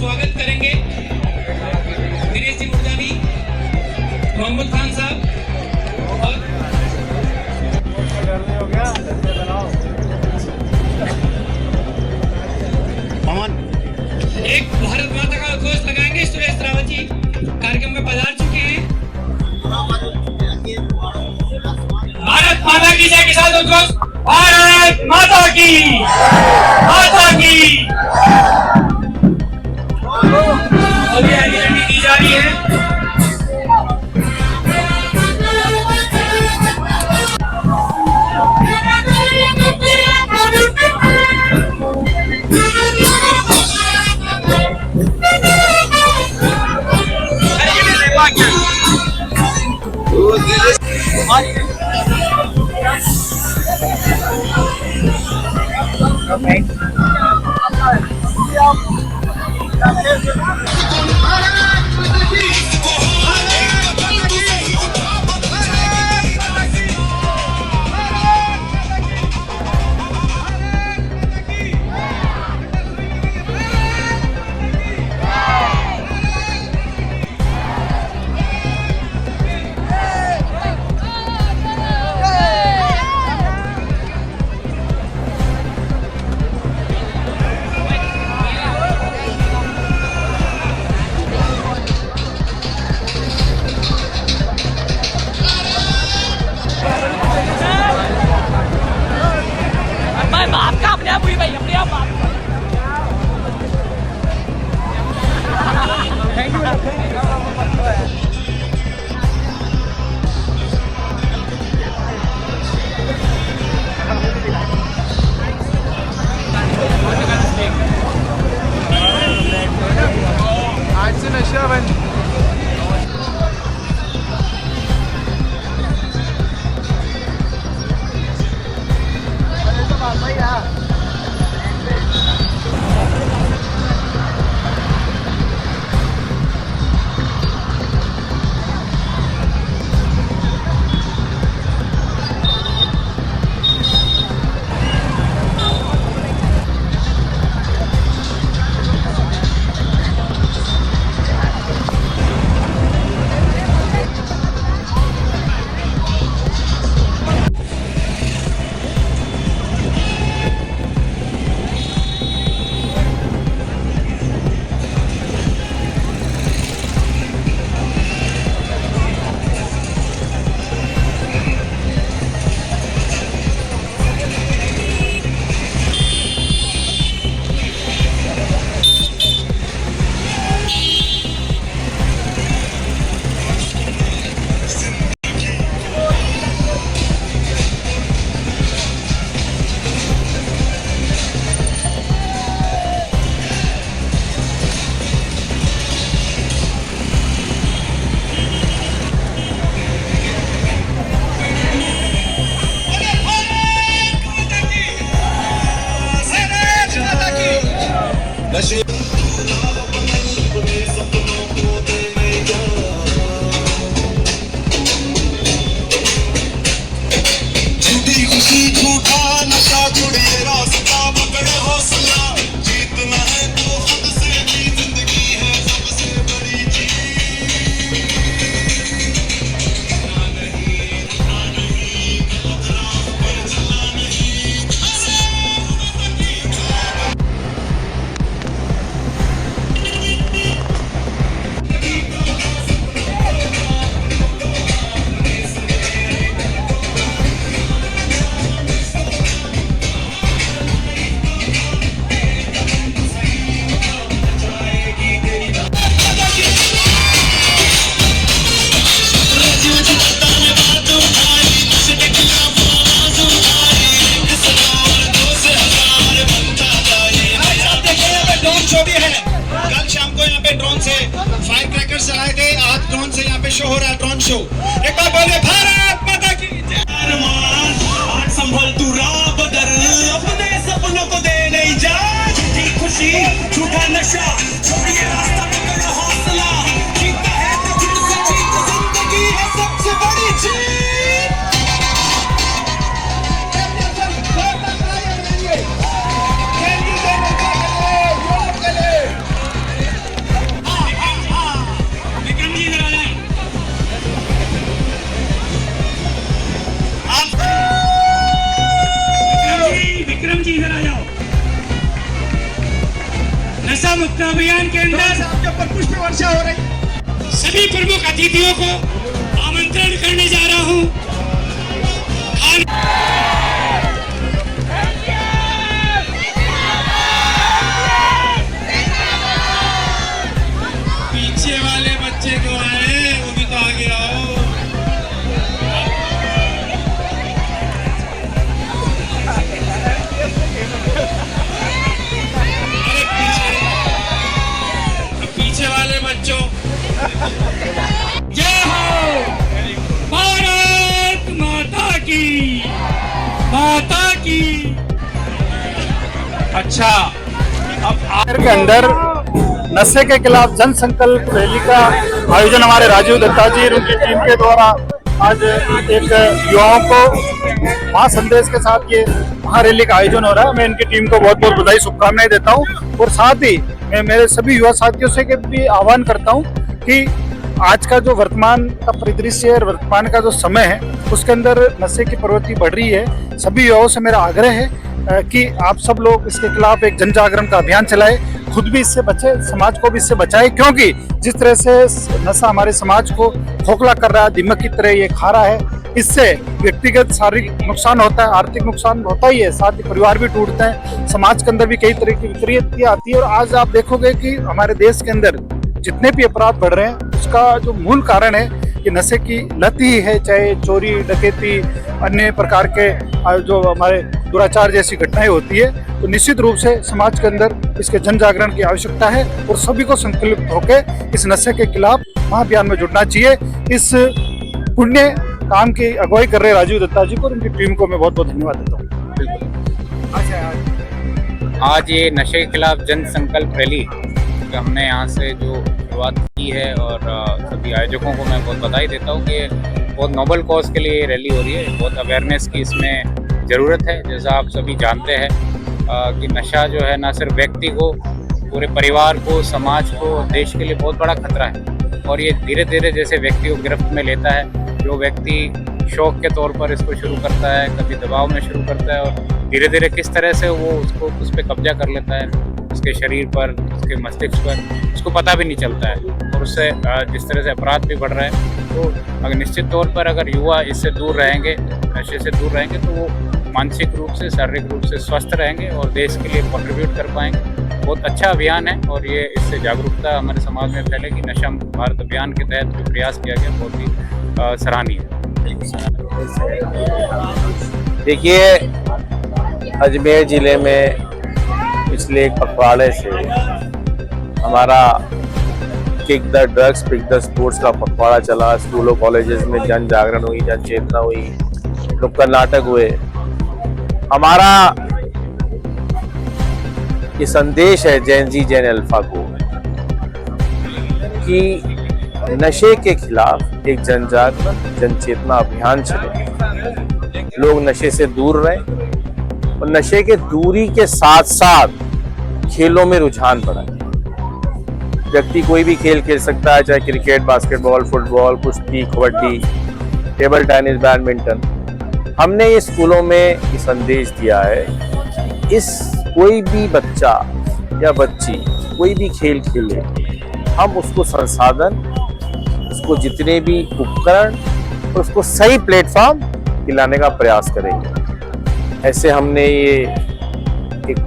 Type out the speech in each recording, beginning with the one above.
स्वागत करेंगे दिनेश जी मुर्दानी, मोहम्मद खान साहब और एक भारत माता का उद्घोष लगाएंगे। सुरेश रावत जी कार्यक्रम में पधार चुके हैं। भारत माता की जय के साथ उद्घोष, भारत माता की, माता की। अभी हरी झंडी दी जा रही है। आज से नशा बंद। शो हो रहा है, ड्रोन शो। एक बार बोले भारत माता की जय। आज संभल तू राह बदल, अपने सपनों को दे नहीं जा। झूठी खुशी झूठा नशा, छोड़िए रास्ता पकड़ो हौसला। जीता है तो जिंदगी, जिंदगी है सबसे बड़ी जीत। मुक्त अभियान के अंदर आपके ऊपर पुष्प वर्षा हो रही है। सभी प्रमुख अतिथियों को आमंत्रण करने जा रहा हूं। पीछे वाले बच्चे जो आए वो भी तो आगे आओ। अरे पीछे वाले बच्चों, जय हो भारत माता की, माता की। अच्छा अब शहर के अंदर नशे के खिलाफ जन संकल्प रैली का आयोजन हमारे राजीव दत्ता जी और उनकी टीम के द्वारा आज एक युवाओं को महा संदेश के साथ ये महारैली का आयोजन हो रहा है। मैं इनकी टीम को बहुत बहुत बधाई शुभकामनाएं देता हूं और साथ ही मैं मेरे सभी युवा साथियों से भी आह्वान करता हूं कि आज का जो वर्तमान का परिदृश्य और वर्तमान का जो समय है उसके अंदर नशे की प्रवृत्ति बढ़ रही है। सभी युवाओं से मेरा आग्रह है कि आप सब लोग इसके खिलाफ एक जन जागरण का अभियान चलाएं, खुद भी इससे बचे, समाज को भी इससे बचाए, क्योंकि जिस तरह से नशा हमारे समाज को खोखला कर रहा है, दीमक की तरह ये खा रहा है, इससे व्यक्तिगत शारीरिक नुकसान होता है, आर्थिक नुकसान होता ही है, साथ ही परिवार भी टूटते हैं, समाज के अंदर भी कई तरह की विपरीतताएं आती है। और आज आप देखोगे कि हमारे देश के अंदर जितने भी अपराध बढ़ रहे हैं उसका जो मूल कारण है कि नशे की लत ही है, चाहे चोरी, डकैती, अन्य प्रकार के जो हमारे दुराचार जैसी घटनाएं होती है। तो निश्चित रूप से समाज के अंदर इसके जन जागरण की आवश्यकता है और सभी को संकल्पित होकर इस नशे के खिलाफ महाअभियान में जुटना चाहिए। इस पुण्य काम की अगुवाई कर रहे राजीव दत्ता जी को और उनकी टीम को मैं बहुत बहुत धन्यवाद देता हूँ। बिल्कुल। आज ये नशे के खिलाफ जन संकल्प रैली हमने यहाँ से जो शुरुआत की है और सभी आयोजकों को मैं बहुत बधाई देता हूँ कि बहुत नोबल कॉज के लिए ये रैली हो रही है। बहुत अवेयरनेस की इसमें ज़रूरत है। जैसा आप सभी जानते हैं कि नशा जो है ना सिर्फ व्यक्ति को, पूरे परिवार को, समाज को, देश के लिए बहुत बड़ा खतरा है। और ये धीरे धीरे जैसे व्यक्ति को गिरफ्त में लेता है, जो व्यक्ति शौक के तौर पर इसको शुरू करता है, कभी दबाव में शुरू करता है और धीरे धीरे किस तरह से वो उस पर कब्जा कर लेता है, उसके शरीर पर, उसके मस्तिष्क पर, उसको पता भी नहीं चलता है। और उससे जिस तरह से अपराध भी बढ़ रहा है, तो अगर निश्चित तौर पर अगर युवा इससे दूर रहेंगे, नशे से दूर रहेंगे, तो वो मानसिक रूप से, शारीरिक रूप से स्वस्थ रहेंगे और देश के लिए कंट्रीब्यूट कर पाएंगे। बहुत अच्छा अभियान है और ये इससे जागरूकता हमारे समाज में फैलेगी। नशा मुक्त भारत अभियान के तहत जो प्रयास किया गया बहुत ही सराहनीय है। देखिए, अजमेर ज़िले में पिछले एक पखवाड़े से हमारा kick the drugs pick the sports का पखवाड़ा चला। स्कूलों कॉलेजेस में जन जागरण हुई, जन चेतना हुई, नुक्कड़ नाटक हुए। हमारा ये संदेश है जेन जी जेन अल्फा को कि नशे के खिलाफ एक जन जागरण, जन चेतना अभियान चले, लोग नशे से दूर रहें और नशे के दूरी के साथ साथ खेलों में रुझान बढ़ाएं। व्यक्ति कोई भी खेल खेल सकता है, चाहे क्रिकेट, बास्केटबॉल, फुटबॉल, कुश्ती, कबड्डी, टेबल टेनिस, बैडमिंटन। हमने ये स्कूलों में ये संदेश दिया है, इस कोई भी बच्चा या बच्ची कोई भी खेल खेले, हम उसको संसाधन, उसको जितने भी उपकरण और उसको सही प्लेटफॉर्म दिलाने का प्रयास करेंगे। ऐसे हमने ये एक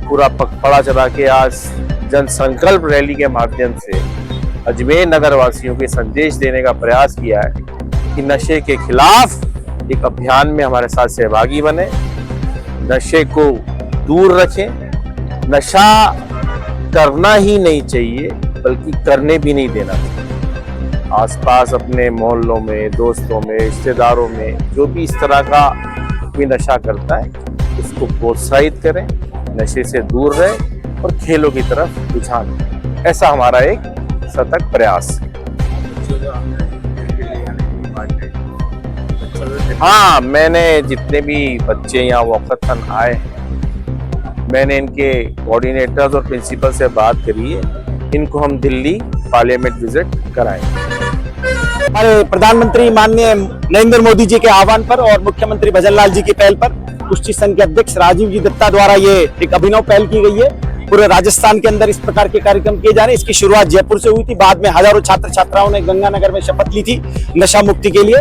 पूरा पखवाड़ा चला के आज जन संकल्प रैली के माध्यम से अजमेर नगर वासियों को संदेश देने का प्रयास किया है कि नशे के खिलाफ एक अभियान में हमारे साथ सहभागी बने, नशे को दूर रखें। नशा करना ही नहीं चाहिए बल्कि करने भी नहीं देना चाहिए। आसपास अपने मोहल्लों में, दोस्तों में, रिश्तेदारों में जो भी इस तरह का कोई नशा करता है उसको प्रोत्साहित करें, नशे से दूर रहें और खेलों की तरफ रुझान। ऐसा हमारा एक सतत प्रयास है। हाँ, मैंने जितने भी बच्चे यहाँ वक़्तन आए हैं, मैंने इनके कोऑर्डिनेटर्स और प्रिंसिपल से बात करी है, इनको हम दिल्ली पार्लियामेंट विजिट कराएंगे। हमारे प्रधानमंत्री माननीय नरेंद्र मोदी जी के आह्वान पर और मुख्यमंत्री भजन लाल जी की पहल पर कुश्ती संघ के अध्यक्ष राजीव जी दत्ता द्वारा ये एक अभिनव पहल की गई है पूरे राजस्थान के अंदर इस प्रकार के कार्यक्रम किए जा रहे हैं। इसकी शुरुआत जयपुर से हुई थी, बाद में हजारों छात्र छात्राओं ने गंगानगर में शपथ ली थी नशा मुक्ति के लिए।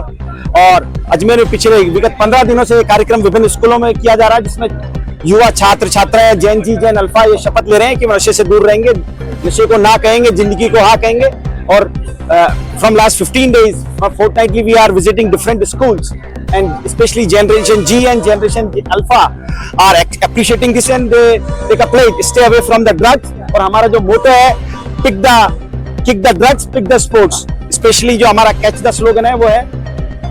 और अजमेर में पिछले विगत 15 दिनों से ये कार्यक्रम विभिन्न स्कूलों में किया जा रहा है, जिसमें युवा छात्र छात्राएं जैन जी जैन अल्फा ये शपथ ले रहे हैं कि वो नशे से दूर रहेंगे, नशे को ना कहेंगे, जिंदगी को हाँ कहेंगे। और from last 15 days fortnightly we are visiting different schools and especially generation G and generation Alpha are appreciating this and they take a pledge, stay away from the drugs। और हमारा जो मोटो है kick the drugs, pick the sports। Specially जो हमारा catch the slogan है वो है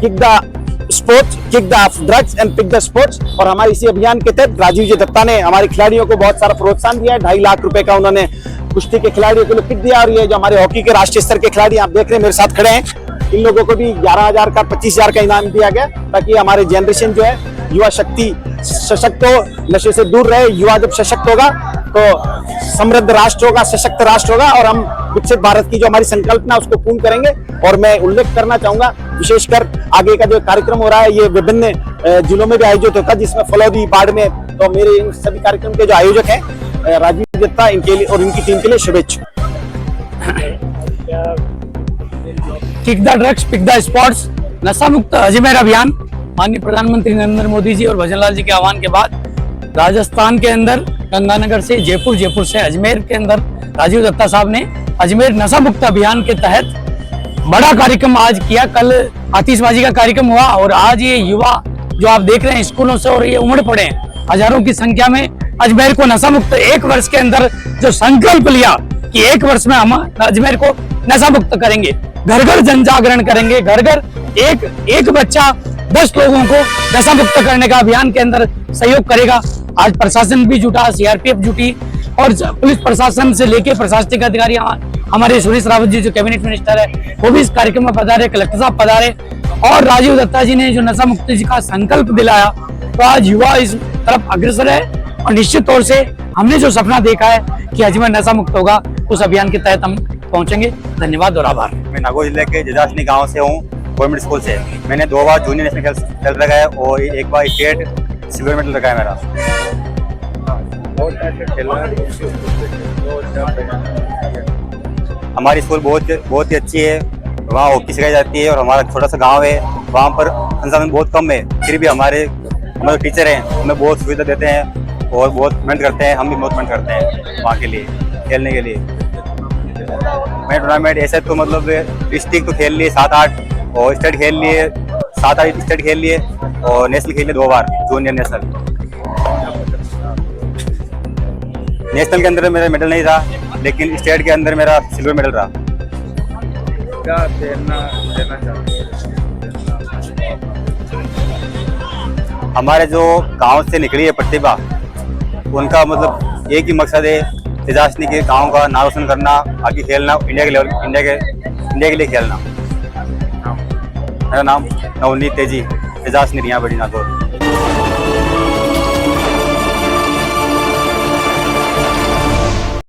kick the sports, kick the drugs and pick the sports. और हमारे इसी अभियान के तहत राजीव जी दत्ता ने हमारे खिलाड़ियों को बहुत सारा प्रोत्साहन दिया है। 2.5 लाख रुपए का उन्होंने कुश्ती के खिलाड़ियों को किट दिया। और ये जो हमारे हॉकी के राष्ट्रीय स्तर के खिलाड़ी आप देख रहे हैं मेरे साथ खड़े हैं, इन लोगों को भी 11,000 का 25,000 का इनाम दिया गया, ताकि हमारे जनरेशन जो है युवा शक्ति सशक्त हो, नशे से दूर रहे। युवा जब सशक्त होगा तो समृद्ध राष्ट्र होगा, सशक्त राष्ट्र होगा और हम विकसित भारत की जो हमारी संकल्पना उसको पूर्ण करेंगे। और मैं उल्लेख करना चाहूंगा विशेषकर आगे का जो कार्यक्रम हो रहा है ये विभिन्न जिलों में भी आयोजित होगा, जिसमें फलौदी बाड़मेर, तो मेरे इन सभी कार्यक्रम के जो आयोजक हैं राजीव दत्ता, इनके लिए और इनकी टीम के लिए शुभेच्छा। Kick the drugs pick the sports नशा मुक्त अजमेर अभियान माननीय प्रधानमंत्री नरेंद्र मोदी जी और भजनलाल जी के आह्वान के बाद राजस्थान के अंदर गंगानगर से जयपुर, जयपुर से अजमेर के अंदर राजीव दत्ता साहब ने अजमेर नशा मुक्त अभियान के तहत बड़ा कार्यक्रम आज किया। कल आतिशबाजी का कार्यक्रम हुआ और आज ये युवा जो आप देख रहे हैं स्कूलों से और ये उमड़ पड़े हैं हजारों की संख्या में अजमेर को नशा मुक्त। 1 वर्ष के अंदर जो संकल्प लिया कि 1 वर्ष में हम अजमेर को नशा मुक्त करेंगे, घर घर जन जागरण करेंगे, घर घर एक बच्चा 10 लोगों को नशा मुक्त करने का अभियान के अंदर सहयोग करेगा। आज प्रशासन भी जुटा, सीआरपीएफ जुटी और पुलिस प्रशासन से लेके प्रशासनिक अधिकारी हमारे सुरेश रावत जी जो कैबिनेट मिनिस्टर है वो भी इस कार्यक्रम में पधारे, कलेक्टर साहब पधारे और राजीव दत्ता जी ने जो नशा मुक्ति जी का संकल्प दिलाया, तो आज युवा इस तरफ अग्रसर है। और निश्चित तौर से हमने जो सपना देखा है कि अजमेर नशा मुक्त होगा, उस अभियान के तहत हम पहुंचेंगे। धन्यवाद और आभार। मैं नागौर जिले के जजासनी गांव से हूं, गवर्नमेंट स्कूल से। मैंने 2 बार जूनियर नेशनल खेल रखा है और 1 बार स्टेट सिल्वर मेडल रखा है मेरा। हमारी स्कूल बहुत ही अच्छी है, वहाँ हॉकी सिखाई जाती है और हमारा छोटा सा गांव है, वहाँ पर संसाधन बहुत कम है, फिर भी हमारे टीचर हैं हमें बहुत सुविधा देते हैं और बहुत मेहनत करते हैं, हम भी बहुत मेहनत करते हैं वहाँ के लिए खेलने के लिए। मैं टूर्नामेंट ऐसे तो मतलब डिस्ट्रिक्ट तो खेल लिए 7-8 और स्टेट खेल लिए 7-8 स्टेट खेल लिए और नेशनल खेल लिए 2 बार जूनियर नेशनल। नेशनल के अंदर मेरा मेडल नहीं था, लेकिन स्टेट के अंदर मेरा सिल्वर मेडल रहा। क्या देना चाहते हैं? हमारे जो गांव से निकली है प्रतिभा, उनका मतलब एक ही मकसद है तेजासनी के गांव का नाम रोशन करना, आगे खेलना, इंडिया के लेवल इंडिया के लिए खेलना। मेरा नाम नवनीत तेजी, तेजासनी रिया बड़ी नागौर।